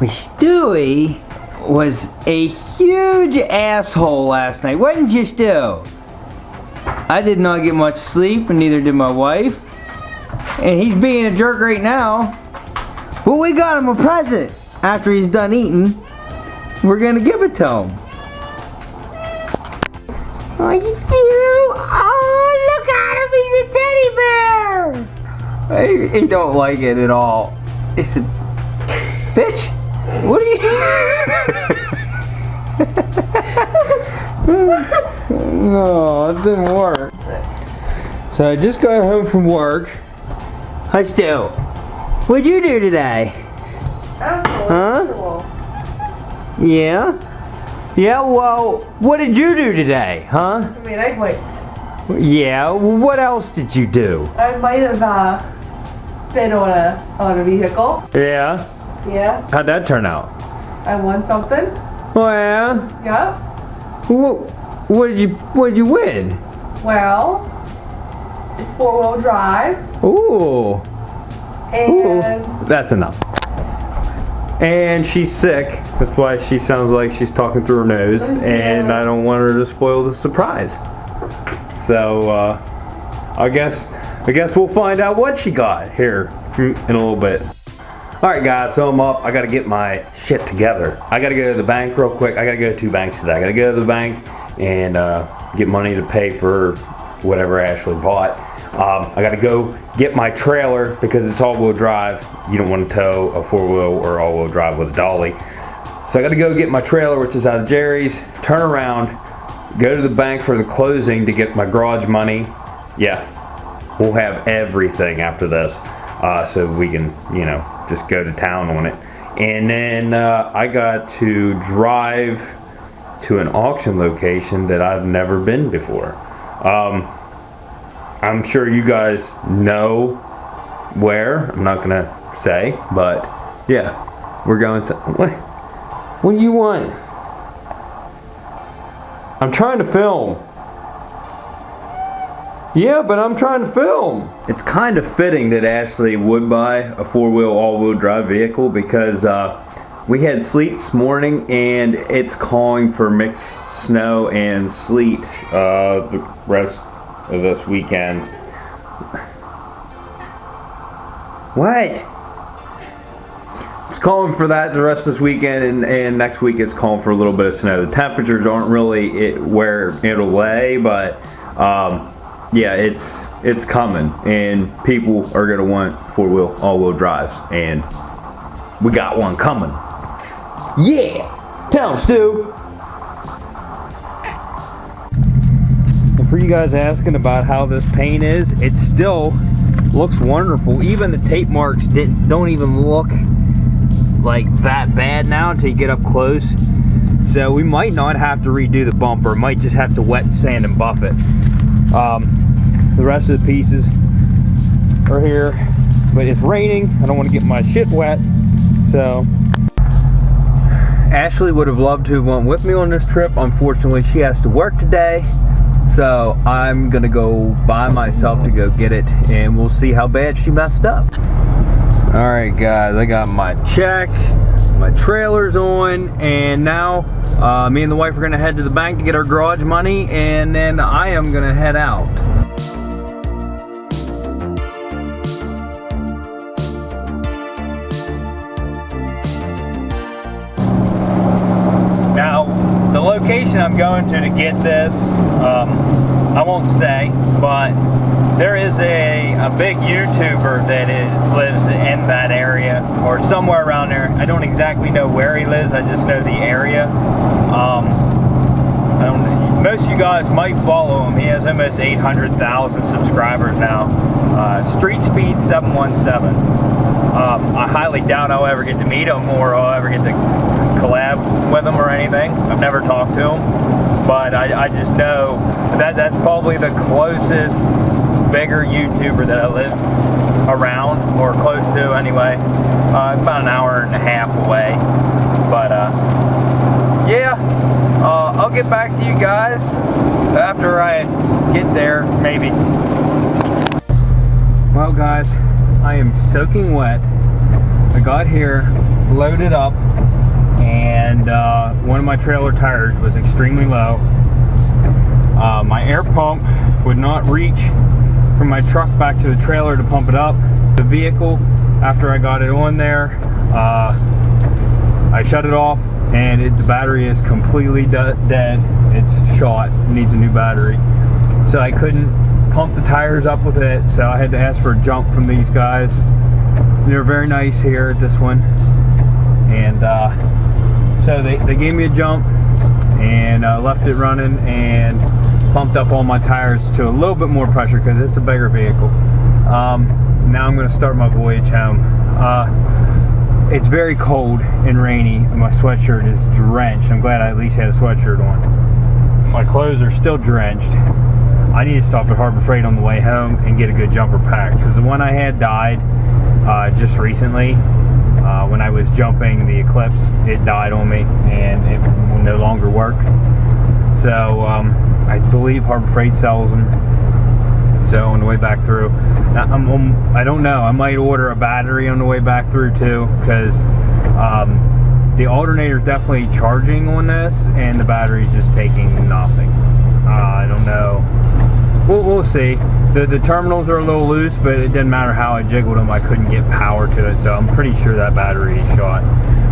Stewie was a huge asshole last night, wasn't you, Stu? I did not get much sleep, and neither did my wife. And he's being a jerk right now. But we got him a present. After he's done eating, we're gonna give it to him. Oh, Stu! Oh, look at him! He's a teddy bear! He don't like it at all. He said, "Bitch, what are you?" No, it didn't work. So I just got home from work. Hi, Stu. What'd you do today? Huh? Yeah? Yeah, well, what did you do today, huh? I mean, I went. Yeah, well, what else did you do? I might have been on a vehicle. Yeah? Yeah. How'd that turn out? I won something. Oh, yeah? Yep. What did you win? Well, it's 4-wheel drive. Ooh. And Ooh. That's enough. And she's sick. That's why she sounds like she's talking through her nose. And I don't want her to spoil the surprise. So, I guess we'll find out what she got here in a little bit. Alright guys, so I'm up. I gotta get my shit together. I gotta go to the bank real quick. I gotta go to 2 banks today. I gotta go to the bank and get money to pay for whatever Ashley bought. I gotta go get my trailer because it's all-wheel drive. You don't want to tow a 4-wheel or all-wheel drive with a dolly. So I gotta go get my trailer, which is out of Jerry's, turn around, go to the bank for the closing to get my garage money. Yeah, we'll have everything after this. So we can, you know, just go to town on it. And then I got to drive to an auction location that I've never been before. I'm sure you guys know where. I'm not gonna say, but yeah, we're going to. What do you want? I'm trying to film. Yeah, but I'm trying to film. It's kind of fitting that Ashley would buy a 4-wheel all-wheel drive vehicle because we had sleet this morning and it's calling for mixed snow and sleet the rest of this weekend. What? It's calling for that the rest of this weekend, and next week it's calling for a little bit of snow. The temperatures aren't really where it'll lay, but yeah, it's coming, and people are gonna want 4-wheel all-wheel drives, and we got one coming. Yeah, tell them, Stu. And for you guys asking about how this paint is, it still looks wonderful. Even the tape marks don't even look like that bad now until you get up close. So we might not have to redo the bumper. Might just have to wet sand and buff it. The rest of the pieces are here, but it's raining. I don't want to get my shit wet. So Ashley would have loved to have went with me on this trip. Unfortunately, she has to work today. So I'm gonna go by myself to go get it, and we'll see how bad she messed up. Alright guys, I got my check, my trailer's on, and now me and the wife are gonna head to the bank to get our garage money, and then I am gonna head out. Now, the location I'm going to get this, I won't say, but there is a big YouTuber that lives in that area, or somewhere around there. I don't exactly know where he lives, I just know the area. Most of you guys might follow him. He has almost 800,000 subscribers now. Street Speed 717. I highly doubt I'll ever get to meet him or I'll ever get to collab with him or anything. I've never talked to him, but I just know that's probably the closest bigger YouTuber that I live around, or close to anyway. About an hour and a half away, but yeah, I'll get back to you guys after I get there, maybe. Well guys, I am soaking wet. I got here loaded up, and one of my trailer tires was extremely low. My air pump would not reach from my truck back to the trailer to pump it up. The vehicle, after I got it on there, I shut it off, and the battery is completely dead. It's shot, it needs a new battery. So I couldn't pump the tires up with it, so I had to ask for a jump from these guys. They're very nice here at this one, and so they gave me a jump, and left it running and pumped up all my tires to a little bit more pressure because it's a bigger vehicle. Now I'm going to start my voyage home. It's very cold and rainy, and my sweatshirt is drenched. I'm glad I at least had a sweatshirt on. My clothes are still drenched. I need to stop at Harbor Freight on the way home and get a good jumper pack, because the one I had died just recently. When I was jumping the Eclipse, it died on me and it will no longer work. So I believe Harbor Freight sells them. So on the way back through, I don't know, I might order a battery on the way back through too, because the alternator is definitely charging on this and the battery's just taking nothing. I don't know. We'll see. The terminals are a little loose, but it didn't matter how I jiggled them, I couldn't get power to it, so I'm pretty sure that battery is shot.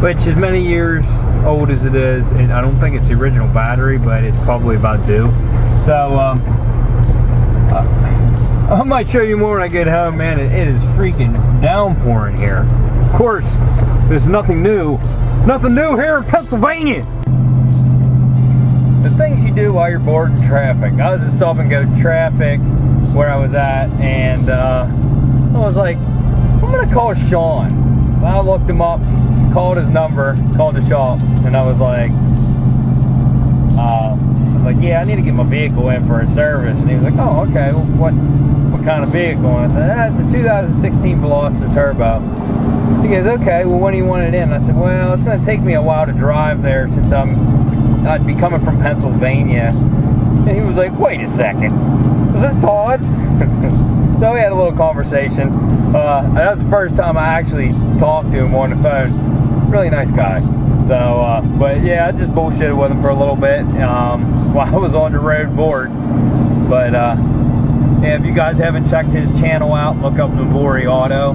Which is many years old as it is, and I don't think it's the original battery, but it's probably about due. So I might show you more when I get home, man. It is freaking downpouring here. Of course, there's nothing new here in Pennsylvania. The things you do while you're bored in traffic. I was in stop and go traffic where I was at, and I was like, I'm gonna call Sean. So I looked him up, called his number, called the shop, and I was like, yeah, I need to get my vehicle in for a service. And he was like, oh, okay, well, what kind of vehicle? And I said, it's a 2016 Veloster Turbo. He goes, okay, well, when do you want it in? I said, well, it's going to take me a while to drive there since I'd be coming from Pennsylvania. And he was like, wait a second, is this Todd? So we had a little conversation. That was the first time I actually talked to him on the phone. Really nice guy. So, but yeah, I just bullshitted with him for a little bit while I was on the road bored. But yeah, if you guys haven't checked his channel out, look up Navori Auto.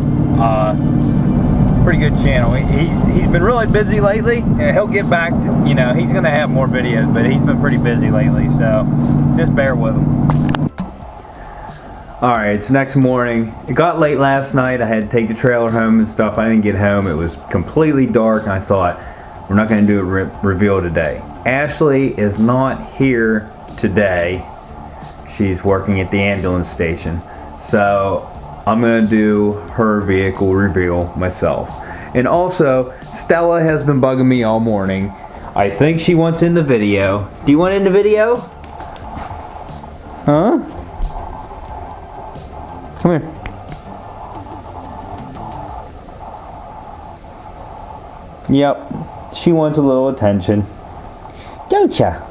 Pretty good channel. He's been really busy lately, and he'll get back to, you know, he's gonna have more videos, but he's been pretty busy lately, so just bear with him. Alright, it's next morning. It got late last night. I had to take the trailer home and stuff. I didn't get home. It was completely dark, and I thought, we're not going to do a reveal today. Ashley is not here today. She's working at the ambulance station. So I'm going to do her vehicle reveal myself. And also, Stella has been bugging me all morning. I think she wants in the video. Do you want in the video? Huh? Come here. Yep. She wants a little attention. Don't ya?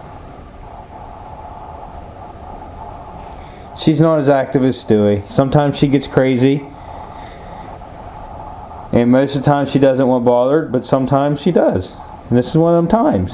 She's not as active as Stewie. Sometimes she gets crazy. And most of the time she doesn't want bothered, but sometimes she does. And this is one of them times.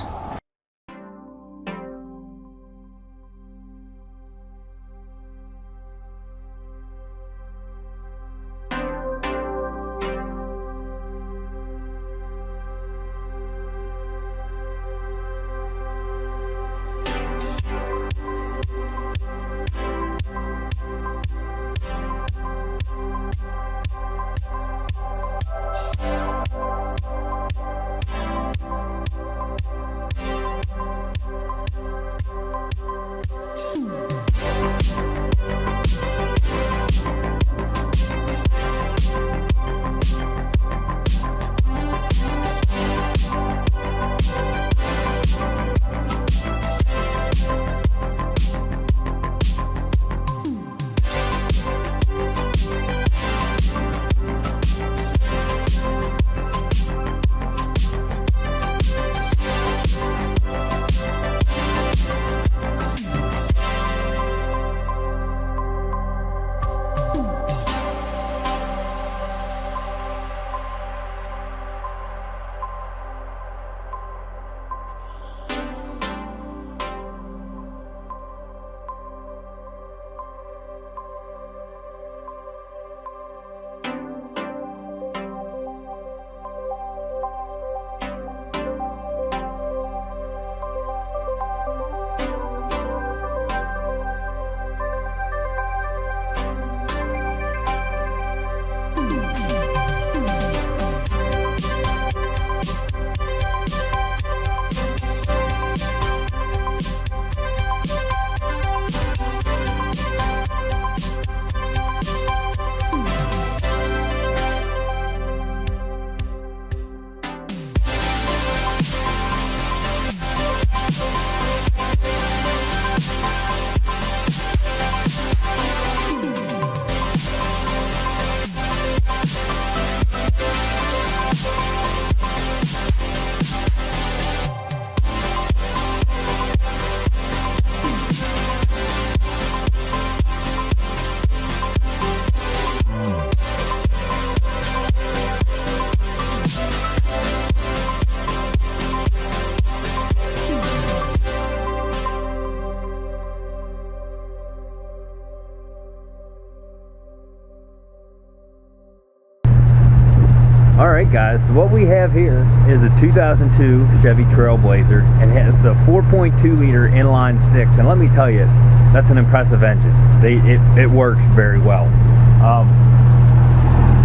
Alright guys, so what we have here is a 2002 Chevy Trailblazer, and it has the 4.2 liter inline 6, and let me tell you, that's an impressive engine. It works very well.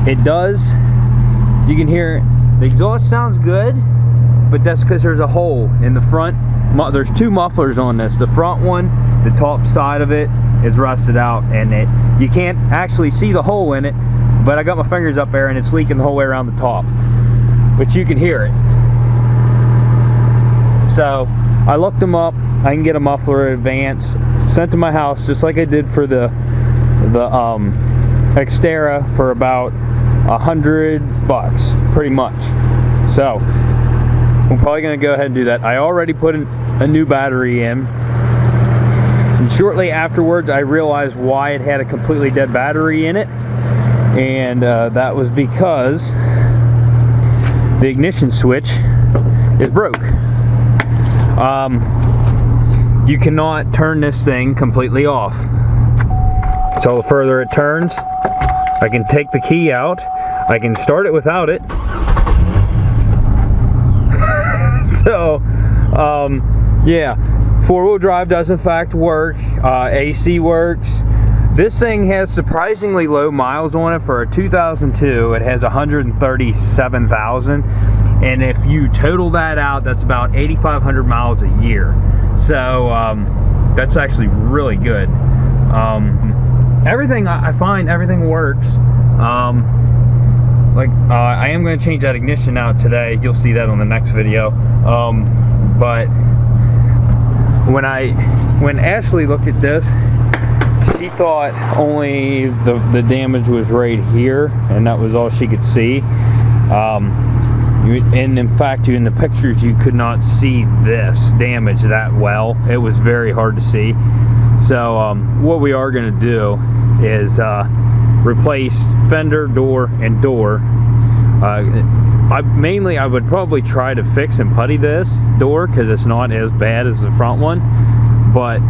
It does, you can hear the exhaust sounds good, but that's because there's a hole in the front. There's two mufflers on this. The front one, the top side of it, is rusted out, and you can't actually see the hole in it, but I got my fingers up there and it's leaking the whole way around the top, but you can hear it. So I looked them up. I can get a muffler advance sent to my house, just like I did for the Xterra, for about $100 pretty much. So I'm probably gonna go ahead and do that. I already put a new battery in, and shortly afterwards I realized why it had a completely dead battery in it, and that was because the ignition switch is broke. You cannot turn this thing completely off. So the further it turns, I can take the key out, I can start it without it. So yeah, four-wheel drive does in fact work. AC works. This thing has surprisingly low miles on it for a 2002. It has 137,000, and if you total that out, that's about 8,500 miles a year. So that's actually really good. Everything, I find everything works. I am going to change that ignition out today. You'll see that on the next video. But when Ashley looked at this, she thought only the damage was right here, and that was all she could see. And in fact, in the pictures, you could not see this damage that well. It was very hard to see. So what we are going to do is replace fender, door, and door. Mainly I would probably try to fix and putty this door, because it's not as bad as the front one, but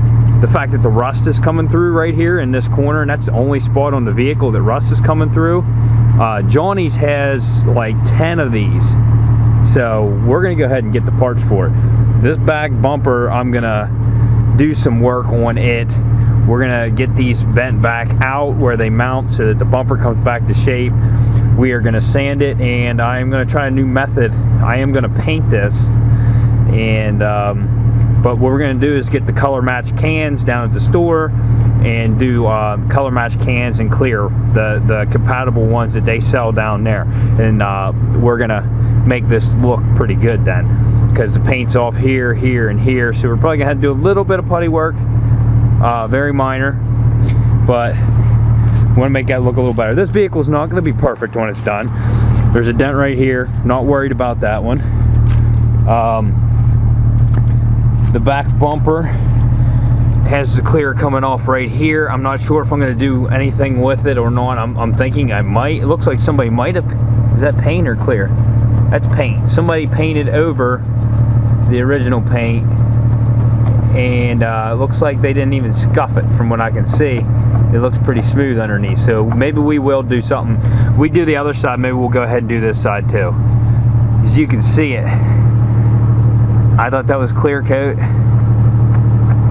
the fact that the rust is coming through right here in this corner, and that's the only spot on the vehicle that rust is coming through. Johnny's has like 10 of these, so we're gonna go ahead and get the parts for it. This back bumper, I'm gonna do some work on it. We're gonna get these bent back out where they mount so that the bumper comes back to shape. We are gonna sand it, and I'm gonna try a new method. I am gonna paint this, and but what we're gonna do is get the color match cans down at the store and do color match cans and clear the compatible ones that they sell down there, and we're gonna make this look pretty good then, because the paint's off here, here, and here. So we're probably gonna have to do a little bit of putty work, very minor, but want to make that look a little better. This vehicle is not going to be perfect when it's done. There's a dent right here, not worried about that one. The back bumper has the clear coming off right here. I'm not sure if I'm going to do anything with it or not. I'm thinking I might. It looks like somebody might have, is that paint or clear? That's paint. Somebody painted over the original paint, and it looks like they didn't even scuff it from what I can see. It looks pretty smooth underneath, so maybe we will do something. We do the other side, maybe we'll go ahead and do this side too. As you can see it, I thought that was clear coat.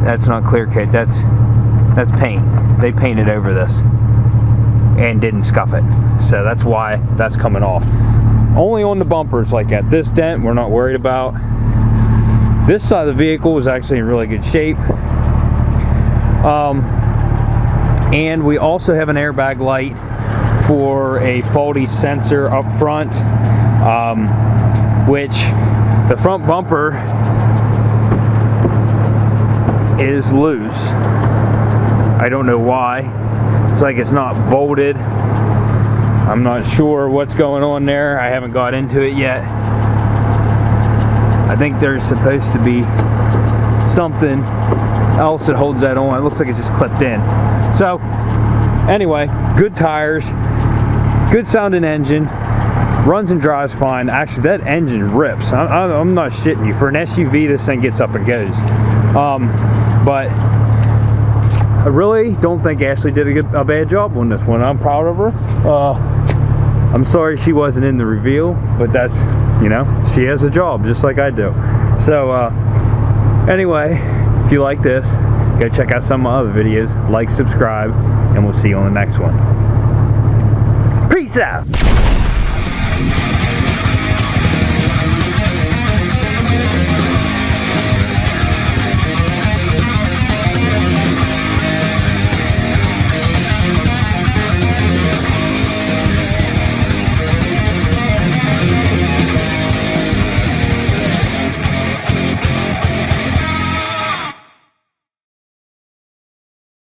That's not clear coat, that's paint. They painted over this and didn't scuff it, so that's why that's coming off. Only on the bumpers like that. This dent we're not worried about. This side of the vehicle is actually in really good shape. And we also have an airbag light for a faulty sensor up front, which the front bumper is loose. I don't know why. It's like it's not bolted. I'm not sure what's going on there. I haven't got into it yet. I think there's supposed to be something else that holds that on. It looks like it's just clipped in. So anyway, good tires, good sounding engine, runs and drives fine. Actually, that engine rips. I'm not shitting you. For an SUV, this thing gets up and goes. But I really don't think Ashley did a bad job on this one. I'm proud of her. I'm sorry she wasn't in the reveal, but that's, you know, she has a job just like I do. So anyway, if you like this, go check out some of my other videos, like, subscribe, and we'll see you on the next one. Peace out.